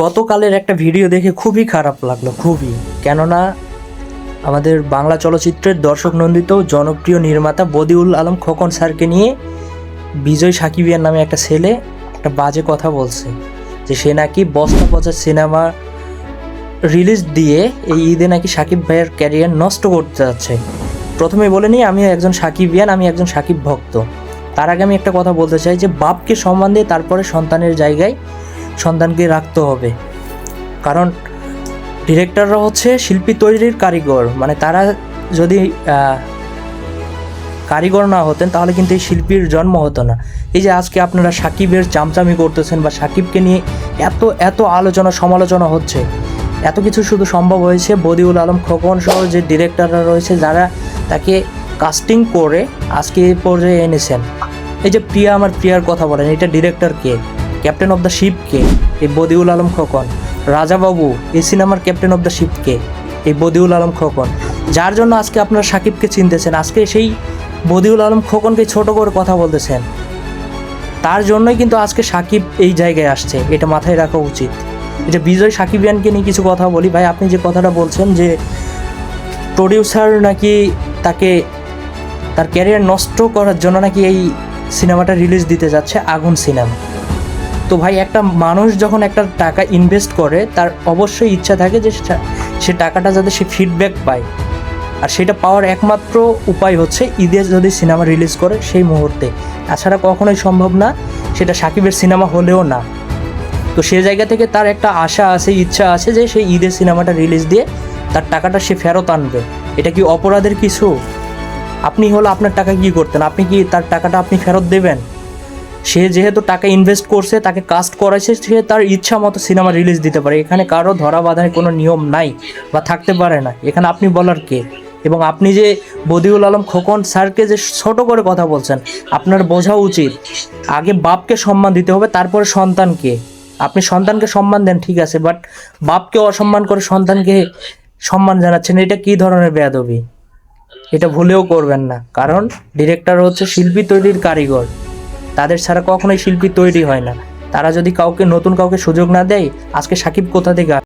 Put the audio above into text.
গতকালের একটা ভিডিও দেখে খুবই খারাপ লাগলো, খুবই। কেননা আমাদের বাংলা চলচ্চিত্রের দর্শক নন্দিত জনপ্রিয় নির্মাতা বদিউল আলম খোকন স্যারকে নিয়ে বিজয় সাকিবিয়ান নামে একটা ছেলে একটা বাজে কথা বলছে যে সে নাকি বস্তা পচা সিনেমা রিলিজ দিয়ে এই ঈদে নাকি সাকিব ভাইয়ের ক্যারিয়ার নষ্ট করতে যাচ্ছে। প্রথমে বলে নিই, আমি একজন সাকিবিয়ান, আমি একজন সাকিব ভক্ত। তার আগে আমি একটা কথা বলতে চাই যে বাপকে সম্মান দিয়ে তারপরে সন্তানের জায়গায় সন্তানকে রাখতে হবে। কারণ ডিরেক্টররা হচ্ছে শিল্পী তৈরির কারিগর, মানে তারা যদি কারিগর না হতেন তাহলে কিন্তু এই শিল্পীর জন্ম হতো না। এই যে আজকে আপনারা সাকিবের চামচামি করতেছেন বা সাকিবকে নিয়ে এত এত আলোচনা সমালোচনা হচ্ছে, এত কিছু শুধু সম্ভব হয়েছে বদিউল আলম খোকন সহ যে ডিরেক্টররা রয়েছে যারা তাকে কাস্টিং করে আজকে এই পর্যায়ে এনেছেন। এই যে প্রিয়া আমার প্রিয়ার কথা বলেন, এটা ডিরেক্টর কে? ক্যাপ্টেন অফ দ্য শিপ কে? এই বদিউল আলম খোকন। রাজাবাবু এই সিনেমার ক্যাপ্টেন অফ দ্য শিপ কে? এই বদিউল আলম খোকন। যার জন্য আজকে আপনারা সাকিবকে চিনতেছেন, আজকে সেই বদিউল আলম খোকনকে ছোট করে কথা বলতেছেন, তার জন্যই কিন্তু আজকে সাকিব এই জায়গায় আসছে। এটা মাথায় রাখা উচিত। এটা বিজয় সাকিবিয়ানকে নিয়ে কিছু কথা বলি। ভাই, আপনি যে কথাটা বলছেন যে প্রডিউসার নাকি তাকে তার ক্যারিয়ার নষ্ট করার জন্য নাকি এই সিনেমাটা রিলিজ দিতে যাচ্ছে, আগুন সিনেমা। তো ভাই, একটা মানুষ যখন একটা টাকা ইনভেস্ট করে তার অবশ্যই ইচ্ছা থাকে যে সে টাকাটা যাতে সে ফিডব্যাক পায়, আর সেটা পাওয়ার একমাত্র উপায় হচ্ছে ঈদে যদি সিনেমা রিলিজ করে সেই মুহূর্তে। তাছাড়া কখনোই সম্ভব না, সেটা সাকিবের সিনেমা হলেও না। তো সে জায়গা থেকে তার একটা আশা আছে, ইচ্ছা আছে যে সেই ঈদের সিনেমাটা রিলিজ দিয়ে তার টাকাটা সে ফেরত আনবে। এটা কি অপরাধের কিছু? আপনি হলো আপনার টাকা কী করতেন? আপনি কি তার টাকাটা আপনি ফেরত দেবেন? সে যেহেতু টাকা ইনভেস্ট করছে, তাকে কাস্ট করাইছে, সে তার ইচ্ছা মতো সিনেমা রিলিজ দিতে পারে। এখানে কারো ধরা বাঁধার কোনো নিয়ম নাই বা থাকতে পারে না। এখানে আপনি বলার কে? এবং আপনি যে বদিউল আলম খোকন স্যারকে যে ছোট করে কথা বলছেন, আপনার বোঝা উচিত আগে বাপকে সম্মান দিতে হবে, তারপরে সন্তানকে। আপনি সন্তানকে সম্মান দেন, ঠিক আছে, বাট বাপকে অসম্মান করে সন্তানকে সম্মান জানাচ্ছেন, এটা কী ধরনের বেয়াদবি? এটা ভুলেও করবেন না। কারণ ডিরেক্টর হচ্ছে শিল্পী তৈরির কারিগর, তাদের ছাড়া কখনোই শিল্পী তৈরি হয় না। তারা যদি নতুন কাউকে সুযোগ না দেয়, আজকে সাকিব কোথা থেকে